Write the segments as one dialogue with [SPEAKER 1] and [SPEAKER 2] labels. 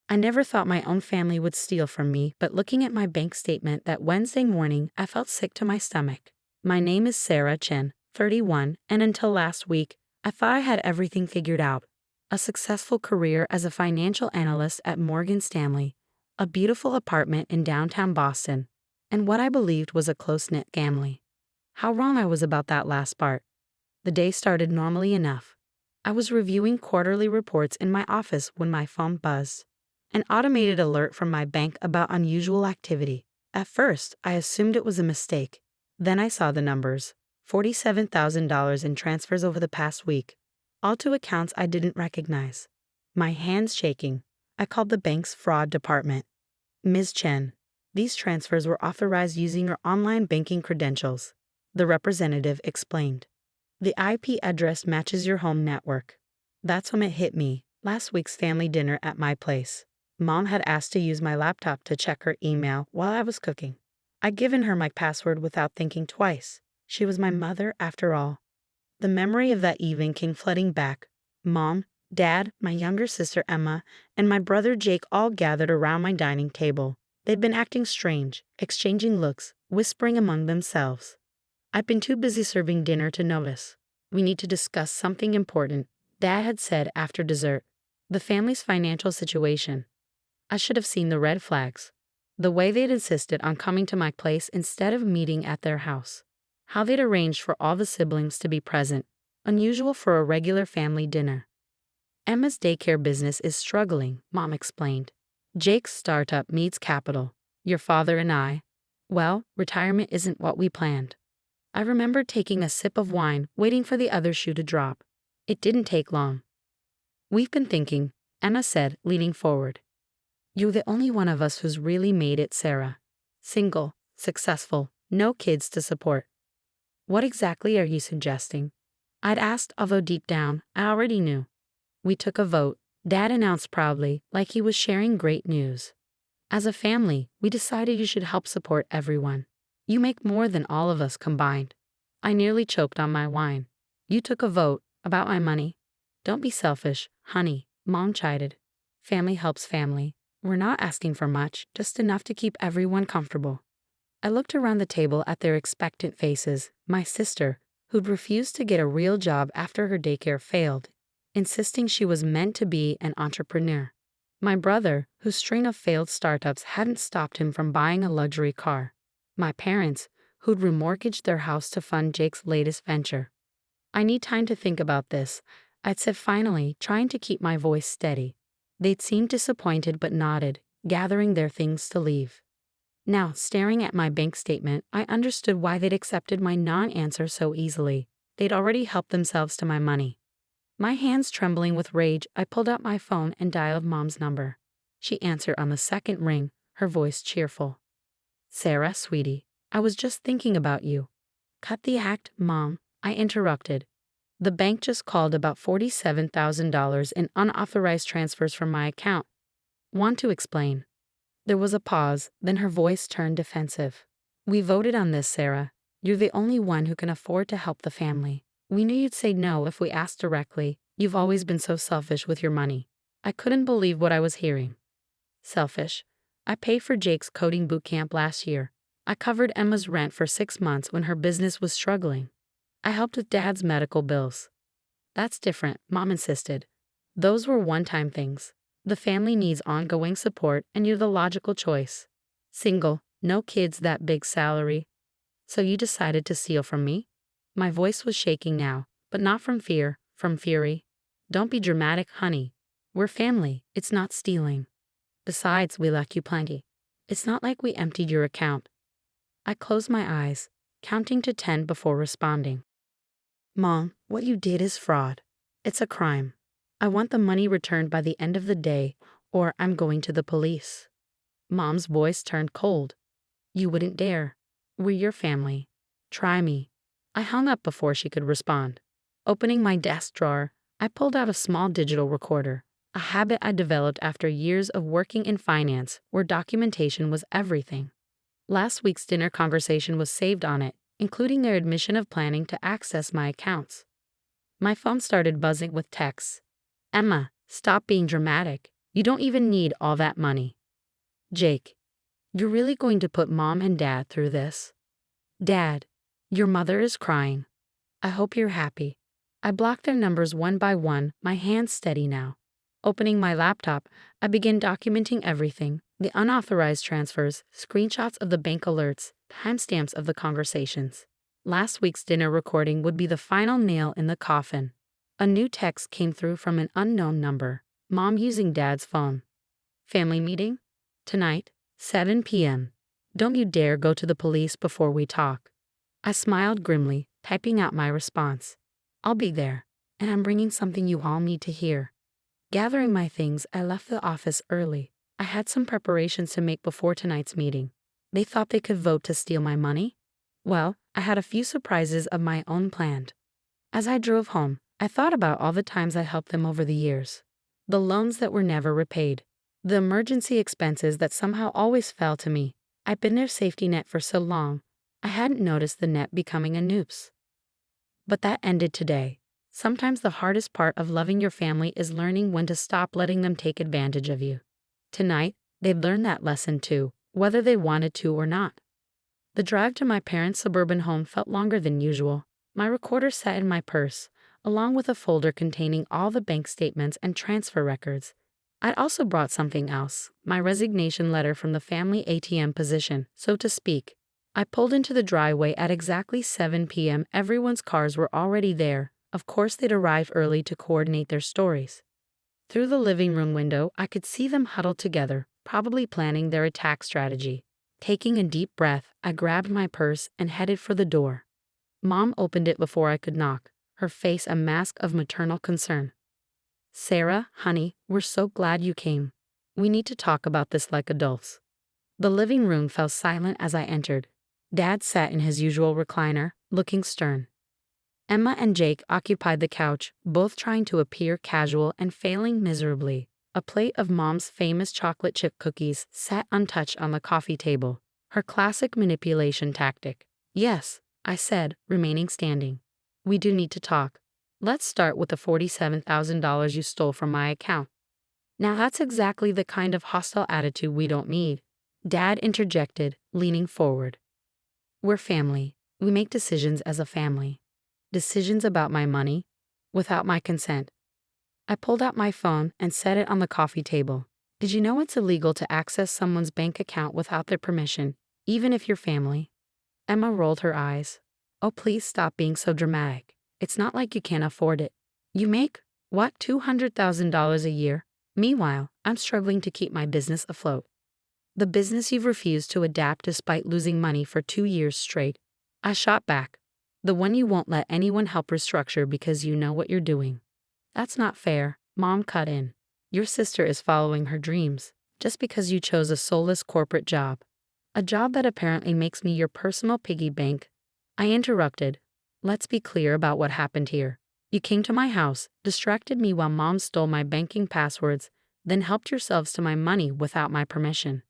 [SPEAKER 1] I never thought my own family would steal from me, but looking at my bank statement that Wednesday morning, I felt sick to my stomach. My name is Sarah Chen, 31, and until last week, I thought I had everything figured out. A successful career as a financial analyst at Morgan Stanley, a beautiful apartment in downtown Boston, and what I believed was a close-knit family. How wrong I was about that last part. The day started normally enough. I was reviewing quarterly reports in my office when my phone buzzed. An automated alert from my bank about unusual activity. At first, I assumed it was a mistake. Then I saw the numbers. $47,000 in transfers over the past week, all to accounts I didn't recognize. My hands shaking, I called the bank's fraud department. Ms. Chen, these transfers were authorized using your online banking credentials, the representative explained. The IP address matches your home network. That's when it hit me, last week's family dinner at my place. Mom had asked to use my laptop to check her email while I was cooking. I'd given her my password without thinking twice. She was my mother after all. The memory of that evening came flooding back. Mom, Dad, my younger sister Emma, and my brother Jake all gathered around my dining table. They'd been acting strange, exchanging looks, whispering among themselves. I'd been too busy serving dinner to notice. We need to discuss something important, Dad had said after dessert. The family's financial situation. I should have seen the red flags. The way they'd insisted on coming to my place instead of meeting at their house. How they'd arranged for all the siblings to be present, unusual for a regular family dinner. Emma's daycare business is struggling, Mom explained. Jake's startup needs capital. Your father and I, well, retirement isn't what we planned. I remember taking a sip of wine, waiting for the other shoe to drop. It didn't take long. We've been thinking, Emma said, leaning forward. You're the only one of us who's really made it, Sarah. Single, successful, no kids to support. What exactly are you suggesting? I'd asked, although deep down, I already knew. We took a vote, Dad announced proudly, like he was sharing great news. As a family, we decided you should help support everyone. You make more than all of us combined. I nearly choked on my wine. You took a vote about my money. Don't be selfish, honey, Mom chided. Family helps family. We're not asking for much, just enough to keep everyone comfortable. I looked around the table at their expectant faces. My sister, who'd refused to get a real job after her daycare failed, insisting she was meant to be an entrepreneur. My brother, whose string of failed startups hadn't stopped him from buying a luxury car. My parents, who'd remortgaged their house to fund Jake's latest venture. I need time to think about this, I'd said finally, trying to keep my voice steady. They'd seemed disappointed but nodded, gathering their things to leave. Now, staring at my bank statement, I understood why they'd accepted my non-answer so easily. They'd already helped themselves to my money. My hands trembling with rage, I pulled out my phone and dialed Mom's number. She answered on the second ring, her voice cheerful. Sarah, sweetie, I was just thinking about you. Cut the act, Mom, I interrupted. The bank just called about $47,000 in unauthorized transfers from my account. Want to explain? There was a pause, then her voice turned defensive. We voted on this, Sarah. You're the only one who can afford to help the family. We knew you'd say no if we asked directly. You've always been so selfish with your money. I couldn't believe what I was hearing. Selfish. I paid for Jake's coding boot camp last year. I covered Emma's rent for 6 months when her business was struggling. I helped with Dad's medical bills. That's different, Mom insisted. Those were one-time things. The family needs ongoing support, and you're the logical choice. Single, no kids, that big salary. So you decided to steal from me? My voice was shaking now, but not from fear, from fury. Don't be dramatic, honey. We're family, it's not stealing. Besides, we left you plenty. It's not like we emptied your account. I closed my eyes, counting to 10 before responding. Mom, what you did is fraud. It's a crime. I want the money returned by the end of the day, or I'm going to the police. Mom's voice turned cold. You wouldn't dare. We're your family. Try me. I hung up before she could respond. Opening my desk drawer, I pulled out a small digital recorder, a habit I developed after years of working in finance where documentation was everything. Last week's dinner conversation was saved on it, including their admission of planning to access my accounts. My phone started buzzing with texts. Emma, stop being dramatic. You don't even need all that money. Jake, you're really going to put Mom and Dad through this? Dad, your mother is crying. I hope you're happy. I blocked their numbers one by one, my hands steady now. Opening my laptop, I began documenting everything: the unauthorized transfers, screenshots of the bank alerts, timestamps of the conversations. Last week's dinner recording would be the final nail in the coffin. A new text came through from an unknown number. Mom using Dad's phone. Family meeting? Tonight, 7 p.m. Don't you dare go to the police before we talk. I smiled grimly, typing out my response. I'll be there, and I'm bringing something you all need to hear. Gathering my things, I left the office early. I had some preparations to make before tonight's meeting. They thought they could vote to steal my money? Well, I had a few surprises of my own planned. As I drove home, I thought about all the times I helped them over the years. The loans that were never repaid. The emergency expenses that somehow always fell to me. I'd been their safety net for so long, I hadn't noticed the net becoming a noose. But that ended today. Sometimes the hardest part of loving your family is learning when to stop letting them take advantage of you. Tonight, they'd learned that lesson too, whether they wanted to or not. The drive to my parents' suburban home felt longer than usual. My recorder sat in my purse, along with a folder containing all the bank statements and transfer records. I'd also brought something else, my resignation letter from the family ATM position, so to speak. I pulled into the driveway at exactly 7 p.m. Everyone's cars were already there. Of course, they'd arrive early to coordinate their stories. Through the living room window, I could see them huddled together, probably planning their attack strategy. Taking a deep breath, I grabbed my purse and headed for the door. Mom opened it before I could knock, her face a mask of maternal concern. Sarah, honey, we're so glad you came. We need to talk about this like adults. The living room fell silent as I entered. Dad sat in his usual recliner, looking stern. Emma and Jake occupied the couch, both trying to appear casual and failing miserably. A plate of Mom's famous chocolate chip cookies sat untouched on the coffee table, her classic manipulation tactic. Yes, I said, remaining standing. We do need to talk. Let's start with the $47,000 you stole from my account. Now that's exactly the kind of hostile attitude we don't need, Dad interjected, leaning forward. We're family. We make decisions as a family. Decisions about my money, without my consent. I pulled out my phone and set it on the coffee table. Did you know it's illegal to access someone's bank account without their permission, even if you're family? Emma rolled her eyes. Oh, please stop being so dramatic. It's not like you can't afford it. You make, what, $200,000 a year? Meanwhile, I'm struggling to keep my business afloat. The business you've refused to adapt despite losing money for 2 years straight. I shot back. The one you won't let anyone help restructure because you know what you're doing. That's not fair, Mom cut in. Your sister is following her dreams, just because you chose a soulless corporate job. A job that apparently makes me your personal piggy bank. I interrupted. Let's be clear about what happened here. You came to my house, distracted me while Mom stole my banking passwords, then helped yourselves to my money without my permission.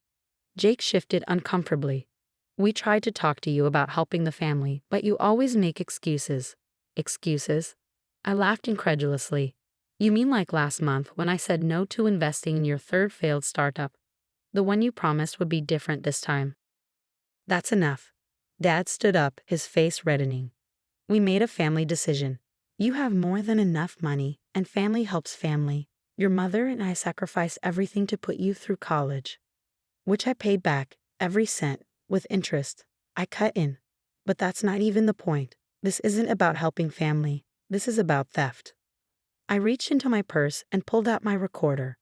[SPEAKER 1] Jake shifted uncomfortably. We tried to talk to you about helping the family, but you always make excuses. Excuses? I laughed incredulously. You mean like last month when I said no to investing in your third failed startup? The one you promised would be different this time. That's enough. Dad stood up, his face reddening. We made a family decision. You have more than enough money, and family helps family. Your mother and I sacrificed everything to put you through college, which I paid back, every cent, with interest. I cut in. But that's not even the point. This isn't about helping family. This is about theft. I reached into my purse and pulled out my recorder.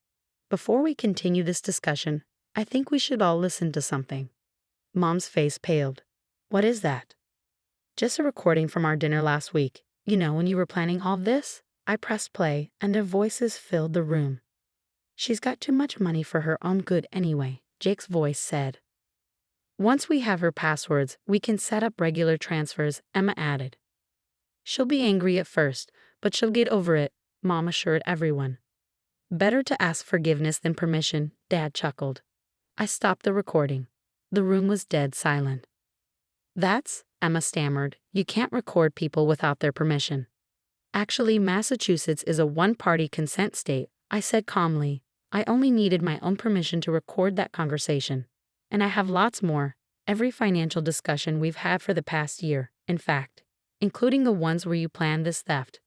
[SPEAKER 1] Before we continue this discussion, I think we should all listen to something. Mom's face paled. What is that? Just a recording from our dinner last week. You know, when you were planning all this? I pressed play, and their voices filled the room. She's got too much money for her own good anyway, Jake's voice said. Once we have her passwords, we can set up regular transfers, Emma added. She'll be angry at first, but she'll get over it, Mom assured everyone. Better to ask forgiveness than permission, Dad chuckled. I stopped the recording. The room was dead silent. That's, Emma stammered, you can't record people without their permission. Actually, Massachusetts is a one-party consent state, I said calmly. I only needed my own permission to record that conversation. And I have lots more, every financial discussion we've had for the past year, in fact, including the ones where you planned this theft.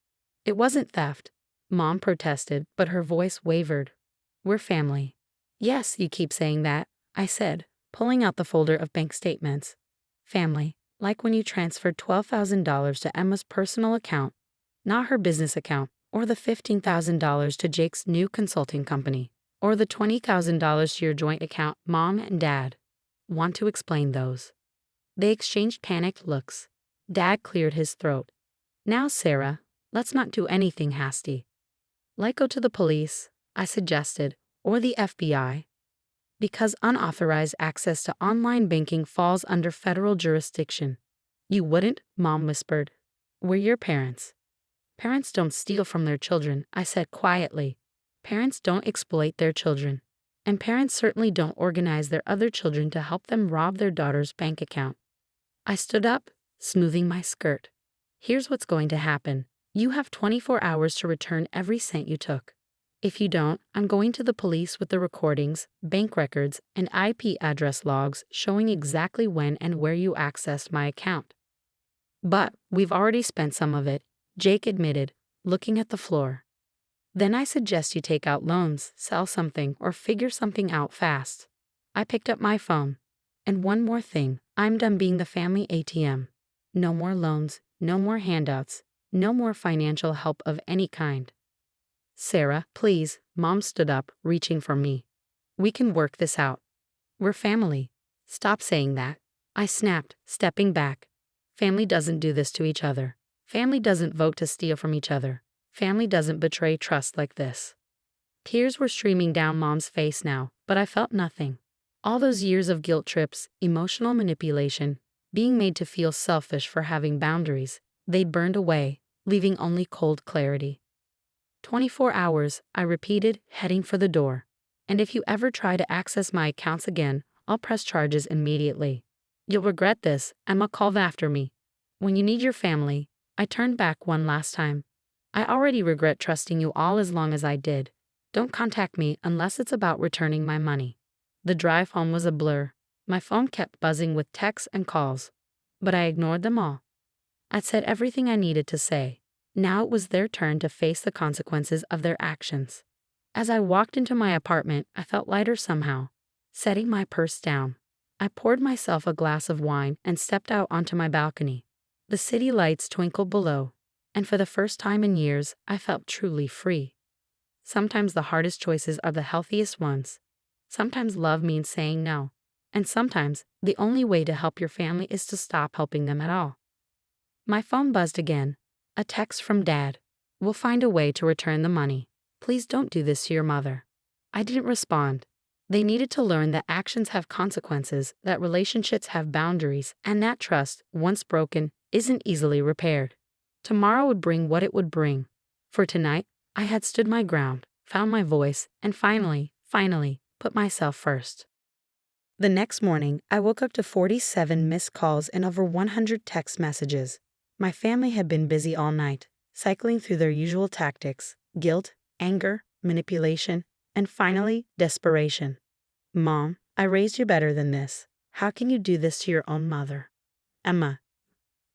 [SPEAKER 1] It wasn't theft, Mom protested, but her voice wavered. We're family. Yes, you keep saying that, I said, pulling out the folder of bank statements. Family, like when you transferred $12,000 to Emma's personal account, not her business account, or the $15,000 to Jake's new consulting company, or the $20,000 to your joint account, Mom and Dad. Want to explain those? They exchanged panicked looks. Dad cleared his throat. Now, Sarah, let's not do anything hasty. Like go to the police, I suggested, or the FBI. Because unauthorized access to online banking falls under federal jurisdiction. You wouldn't, Mom whispered. We're your parents. Parents don't steal from their children, I said quietly. Parents don't exploit their children. And parents certainly don't organize their other children to help them rob their daughter's bank account. I stood up, smoothing my skirt. Here's what's going to happen. You have 24 hours to return every cent you took. If you don't, I'm going to the police with the recordings, bank records, and IP address logs showing exactly when and where you accessed my account. But we've already spent some of it, Jake admitted, looking at the floor. Then I suggest you take out loans, sell something, or figure something out fast. I picked up my phone. And one more thing, I'm done being the family ATM. No more loans, no more handouts, no more financial help of any kind. Sarah, please, Mom stood up, reaching for me. We can work this out. We're family. Stop saying that. I snapped, stepping back. Family doesn't do this to each other. Family doesn't vote to steal from each other. Family doesn't betray trust like this. Tears were streaming down Mom's face now, but I felt nothing. All those years of guilt trips, emotional manipulation, being made to feel selfish for having boundaries, they'd burned away, leaving only cold clarity. 24 hours, I repeated, heading for the door. And if you ever try to access my accounts again, I'll press charges immediately. You'll regret this, Emma called after me. When you need your family, I turned back one last time. I already regret trusting you all as long as I did. Don't contact me unless it's about returning my money. The drive home was a blur. My phone kept buzzing with texts and calls. But I ignored them all. I'd said everything I needed to say. Now it was their turn to face the consequences of their actions. As I walked into my apartment, I felt lighter somehow. Setting my purse down, I poured myself a glass of wine and stepped out onto my balcony. The city lights twinkled below, and for the first time in years, I felt truly free. Sometimes the hardest choices are the healthiest ones. Sometimes love means saying no, and sometimes the only way to help your family is to stop helping them at all. My phone buzzed again. A text from Dad. We'll find a way to return the money. Please don't do this to your mother. I didn't respond. They needed to learn that actions have consequences, that relationships have boundaries, and that trust, once broken, isn't easily repaired. Tomorrow would bring what it would bring. For tonight, I had stood my ground, found my voice, and finally, put myself first. The next morning, I woke up to 47 missed calls and over 100 text messages. My family had been busy all night, cycling through their usual tactics: guilt, anger, manipulation, and finally, desperation. Mom, I raised you better than this. How can you do this to your own mother? Emma,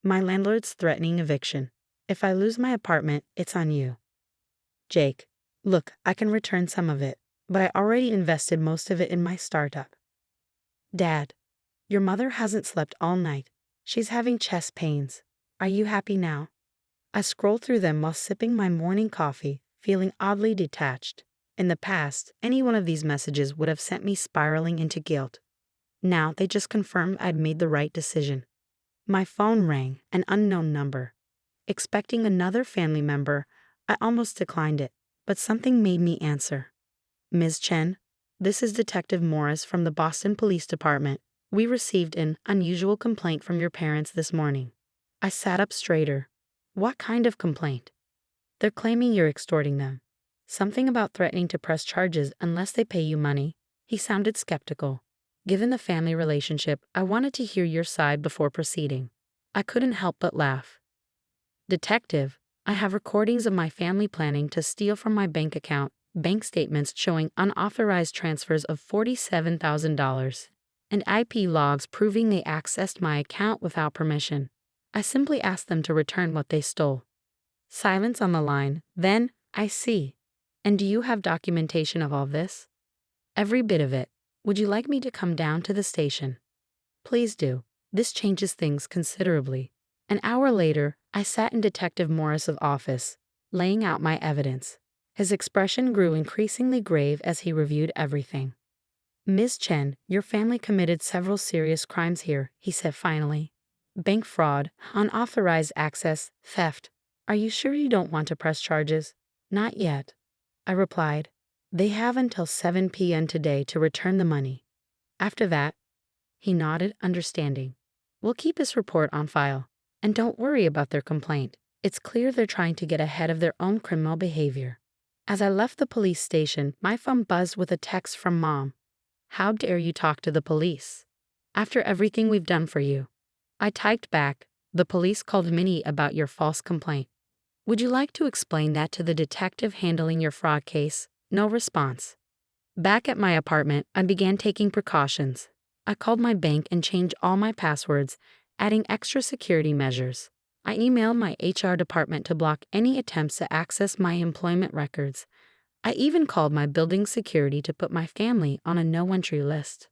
[SPEAKER 1] my landlord's threatening eviction. If I lose my apartment, it's on you. Jake, look, I can return some of it, but I already invested most of it in my startup. Dad, your mother hasn't slept all night. She's having chest pains. Are you happy now? I scrolled through them while sipping my morning coffee, feeling oddly detached. In the past, any one of these messages would have sent me spiraling into guilt. Now they just confirmed I'd made the right decision. My phone rang, an unknown number. Expecting another family member, I almost declined it, but something made me answer. Ms. Chen, this is Detective Morris from the Boston Police Department. We received an unusual complaint from your parents this morning. I sat up straighter. What kind of complaint? They're claiming you're extorting them. Something about threatening to press charges unless they pay you money. He sounded skeptical. Given the family relationship, I wanted to hear your side before proceeding. I couldn't help but laugh. Detective, I have recordings of my family planning to steal from my bank account, bank statements showing unauthorized transfers of $47,000, and IP logs proving they accessed my account without permission. I simply asked them to return what they stole. Silence on the line. Then, I see. And do you have documentation of all this? Every bit of it. Would you like me to come down to the station? Please do. This changes things considerably. An hour later, I sat in Detective Morris's office, laying out my evidence. His expression grew increasingly grave as he reviewed everything. Ms. Chen, your family committed several serious crimes here, he said finally. Bank fraud, unauthorized access, theft. Are you sure you don't want to press charges? Not yet, I replied. They have until 7 p.m. today to return the money. After that, he nodded, understanding. We'll keep this report on file. And don't worry about their complaint. It's clear they're trying to get ahead of their own criminal behavior. As I left the police station, my phone buzzed with a text from Mom. How dare you talk to the police? After everything we've done for you. I typed back, the police called Minnie about your false complaint. Would you like to explain that to the detective handling your fraud case? No response. Back at my apartment, I began taking precautions. I called my bank and changed all my passwords, adding extra security measures. I emailed my HR department to block any attempts to access my employment records. I even called my building security to put my family on a no-entry list.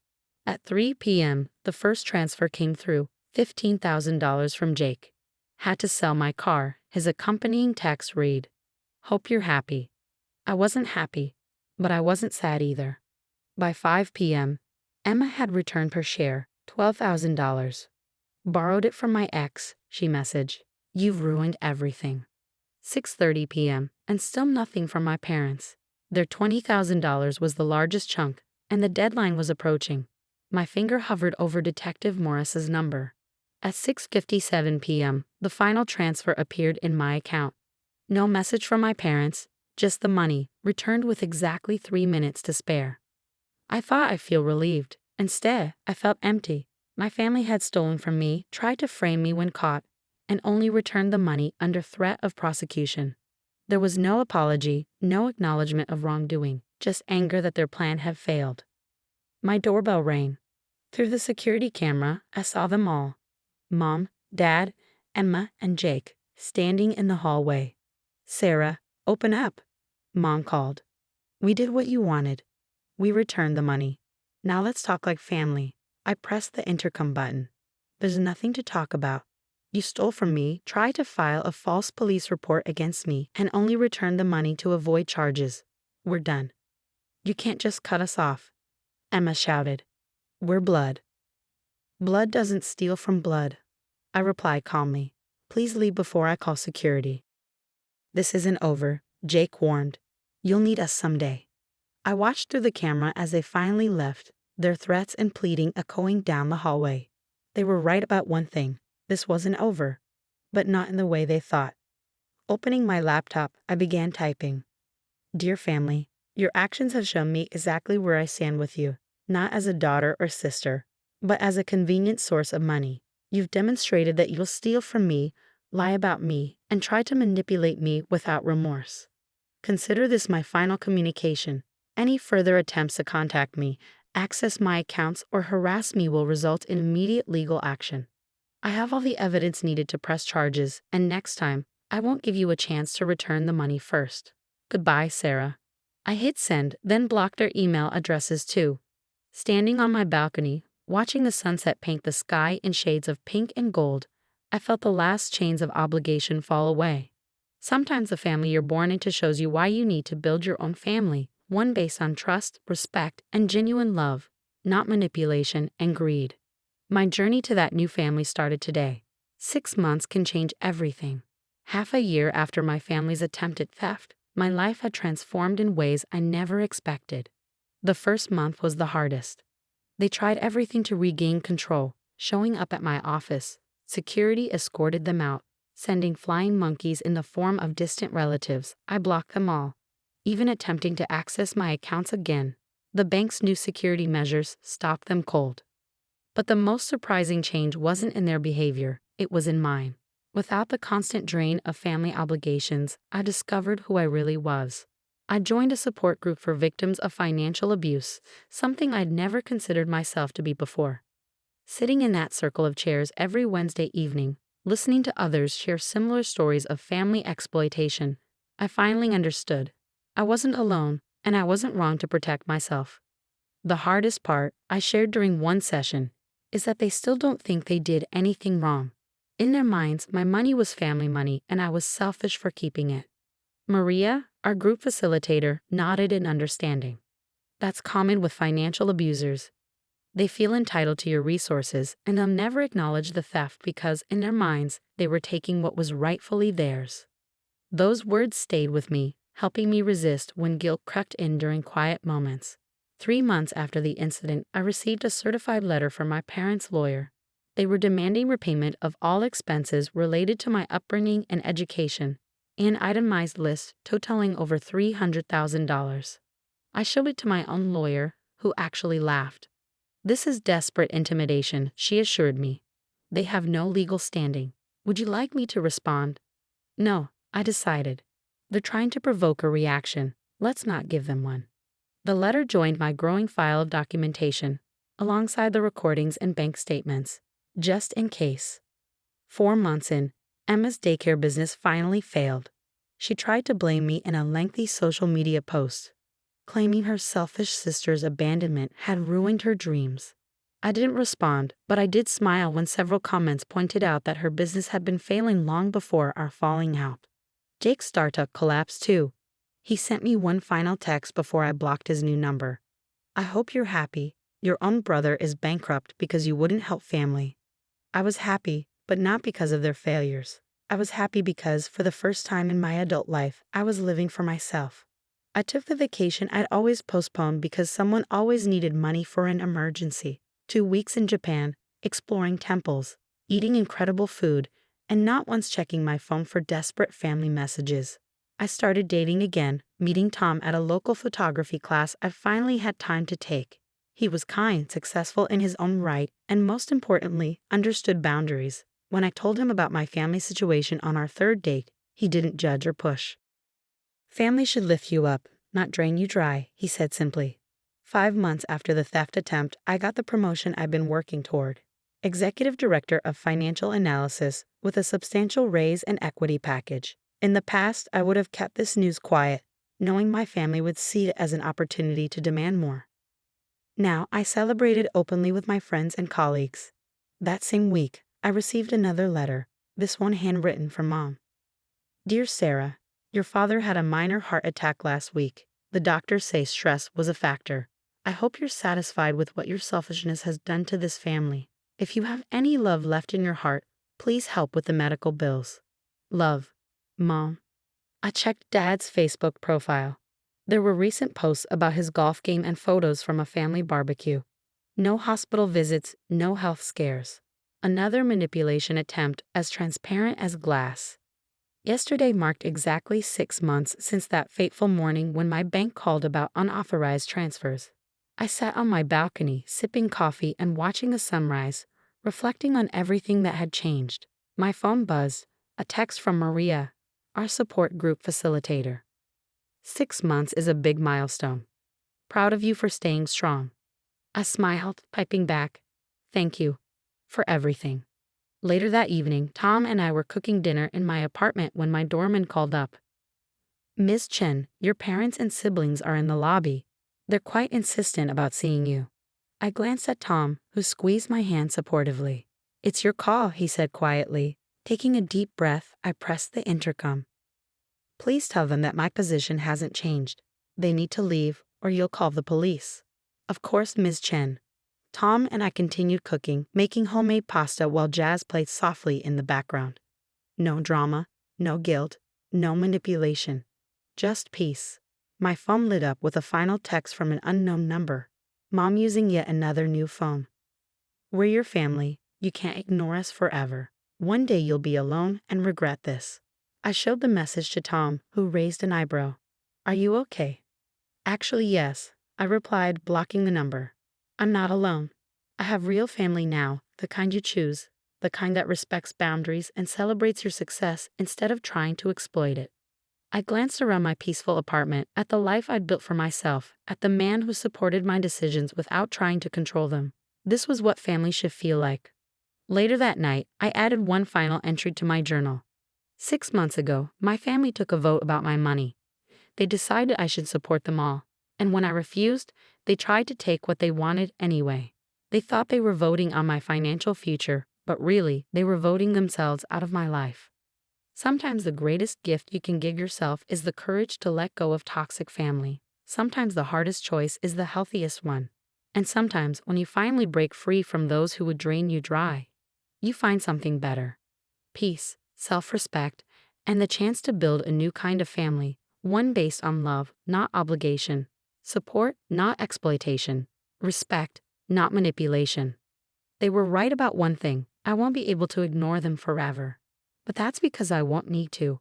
[SPEAKER 1] At 3 p.m., the first transfer came through, $15,000 from Jake. Had to sell my car. His accompanying text read, Hope you're happy. I wasn't happy, but I wasn't sad either. By 5 p.m., Emma had returned her share, $12,000. Borrowed it from my ex, she messaged. You've ruined everything. 6:30 p.m., and still nothing from my parents. Their $20,000 was the largest chunk, and the deadline was approaching. My finger hovered over Detective Morris's number. At 6:57 p.m., the final transfer appeared in my account. No message from my parents, just the money, returned with exactly 3 minutes to spare. I thought I'd feel relieved. Instead, I felt empty. My family had stolen from me, tried to frame me when caught, and only returned the money under threat of prosecution. There was no apology, no acknowledgement of wrongdoing, just anger that their plan had failed. My doorbell rang. Through the security camera, I saw them all. Mom, Dad, Emma, and Jake, standing in the hallway. Sarah, open up, Mom called. We did what you wanted. We returned the money. Now let's talk like family. I pressed the intercom button. There's nothing to talk about. You stole from me, tried to file a false police report against me, and only returned the money to avoid charges. We're done. You can't just cut us off, Emma shouted. We're blood. Blood doesn't steal from blood, I replied calmly. Please leave before I call security. This isn't over, Jake warned. You'll need us someday. I watched through the camera as they finally left, their threats and pleading echoing down the hallway. They were right about one thing. This wasn't over, but not in the way they thought. Opening my laptop, I began typing. Dear family, your actions have shown me exactly where I stand with you, not as a daughter or sister, but as a convenient source of money. You've demonstrated that you'll steal from me, lie about me, and try to manipulate me without remorse. Consider this my final communication. Any further attempts to contact me, access my accounts, or harass me will result in immediate legal action. I have all the evidence needed to press charges, and next time, I won't give you a chance to return the money first. Goodbye, Sarah. I hit send, then blocked their email addresses too. Standing on my balcony, watching the sunset paint the sky in shades of pink and gold, I felt the last chains of obligation fall away. Sometimes the family you're born into shows you why you need to build your own family, one based on trust, respect, and genuine love, not manipulation and greed. My journey to that new family started today. 6 months can change everything. Half a year after my family's attempted theft, my life had transformed in ways I never expected. The first month was the hardest. They tried everything to regain control, showing up at my office. Security escorted them out, sending flying monkeys in the form of distant relatives. I blocked them all, even attempting to access my accounts again. The bank's new security measures stopped them cold. But the most surprising change wasn't in their behavior, it was in mine. Without the constant drain of family obligations, I discovered who I really was. I joined a support group for victims of financial abuse, something I'd never considered myself to be before. Sitting in that circle of chairs every Wednesday evening, listening to others share similar stories of family exploitation, I finally understood. I wasn't alone, and I wasn't wrong to protect myself. The hardest part, I shared during one session, is that they still don't think they did anything wrong. In their minds, my money was family money and I was selfish for keeping it. Maria, our group facilitator, nodded in understanding. That's common with financial abusers. They feel entitled to your resources and they'll never acknowledge the theft because, in their minds, they were taking what was rightfully theirs. Those words stayed with me, helping me resist when guilt crept in during quiet moments. 3 months after the incident, I received a certified letter from my parents' lawyer. They were demanding repayment of all expenses related to my upbringing and education, an itemized list totaling over $300,000. I showed it to my own lawyer, who actually laughed. "This is desperate intimidation," she assured me. "They have no legal standing. Would you like me to respond?" "No," I decided. "They're trying to provoke a reaction. Let's not give them one." The letter joined my growing file of documentation, alongside the recordings and bank statements, just in case. 4 months in, Emma's daycare business finally failed. She tried to blame me in a lengthy social media post, claiming her selfish sister's abandonment had ruined her dreams. I didn't respond, but I did smile when several comments pointed out that her business had been failing long before our falling out. Jake's startup collapsed too. He sent me one final text before I blocked his new number. "I hope you're happy. Your own brother is bankrupt because you wouldn't help family." I was happy, but not because of their failures. I was happy because, for the first time in my adult life, I was living for myself. I took the vacation I'd always postponed because someone always needed money for an emergency. 2 weeks in Japan, exploring temples, eating incredible food, and not once checking my phone for desperate family messages. I started dating again, meeting Tom at a local photography class I finally had time to take. He was kind, successful in his own right, and most importantly, understood boundaries. When I told him about my family situation on our third date, he didn't judge or push. "Family should lift you up, not drain you dry," he said simply. 5 months after the theft attempt, I got the promotion I've been working toward. Executive Director of Financial Analysis, with a substantial raise and equity package. In the past, I would have kept this news quiet, knowing my family would see it as an opportunity to demand more. Now, I celebrated openly with my friends and colleagues. That same week, I received another letter, this one handwritten from Mom. "Dear Sarah, your father had a minor heart attack last week. The doctors say stress was a factor. I hope you're satisfied with what your selfishness has done to this family. If you have any love left in your heart, please help with the medical bills. Love, Mom." I checked Dad's Facebook profile. There were recent posts about his golf game and photos from a family barbecue. No hospital visits, no health scares. Another manipulation attempt as transparent as glass. Yesterday marked exactly 6 months since that fateful morning when my bank called about unauthorized transfers. I sat on my balcony, sipping coffee and watching the sunrise, reflecting on everything that had changed. My phone buzzed, a text from Maria, our support group facilitator. 6 months is a big milestone. Proud of you for staying strong. I smiled, typing back, "Thank you for everything." Later that evening, Tom and I were cooking dinner in my apartment when my doorman called up. "Ms. Chen, your parents and siblings are in the lobby. They're quite insistent about seeing you." I glanced at Tom, who squeezed my hand supportively. "It's your call," he said quietly. Taking a deep breath, I pressed the intercom. "Please tell them that my position hasn't changed. They need to leave, or you'll call the police." "Of course, Ms. Chen." Tom and I continued cooking, making homemade pasta while jazz played softly in the background. No drama, no guilt, no manipulation. Just peace. My phone lit up with a final text from an unknown number. Mom using yet another new phone. "We're your family. You can't ignore us forever. One day you'll be alone and regret this." I showed the message to Tom, who raised an eyebrow. "Are you okay?" "Actually, yes," I replied, blocking the number. "I'm not alone. I have real family now, the kind you choose, the kind that respects boundaries and celebrates your success instead of trying to exploit it." I glanced around my peaceful apartment, at the life I'd built for myself, at the man who supported my decisions without trying to control them. This was what family should feel like. Later that night, I added one final entry to my journal. 6 months ago, my family took a vote about my money. They decided I should support them all. And when I refused, they tried to take what they wanted anyway. They thought they were voting on my financial future, but really, they were voting themselves out of my life. Sometimes the greatest gift you can give yourself is the courage to let go of toxic family. Sometimes the hardest choice is the healthiest one. And sometimes, when you finally break free from those who would drain you dry, you find something better. Peace, self-respect, and the chance to build a new kind of family, one based on love, not obligation, support, not exploitation, respect, not manipulation. They were right about one thing: I won't be able to ignore them forever. But that's because I won't need to.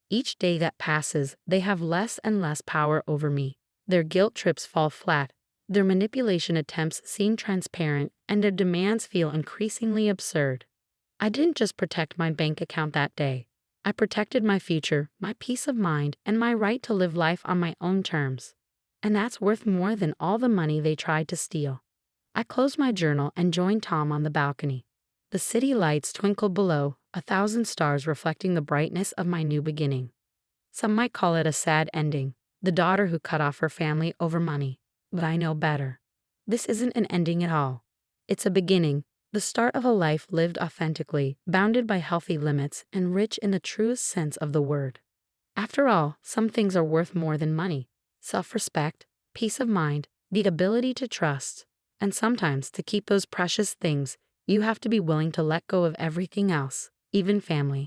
[SPEAKER 1] Each day that passes, they have less and less power over me. Their guilt trips fall flat, their manipulation attempts seem transparent, and their demands feel increasingly absurd. I didn't just protect my bank account that day. I protected my future, my peace of mind, and my right to live life on my own terms. And that's worth more than all the money they tried to steal. I closed my journal and joined Tom on the balcony. The city lights twinkled below, 1,000 stars reflecting the brightness of my new beginning. Some might call it a sad ending, the daughter who cut off her family over money. But I know better. This isn't an ending at all. It's a beginning, the start of a life lived authentically, bounded by healthy limits, and rich in the truest sense of the word. After all, some things are worth more than money: self-respect, peace of mind, the ability to trust. And sometimes, to keep those precious things, you have to be willing to let go of everything else, even family.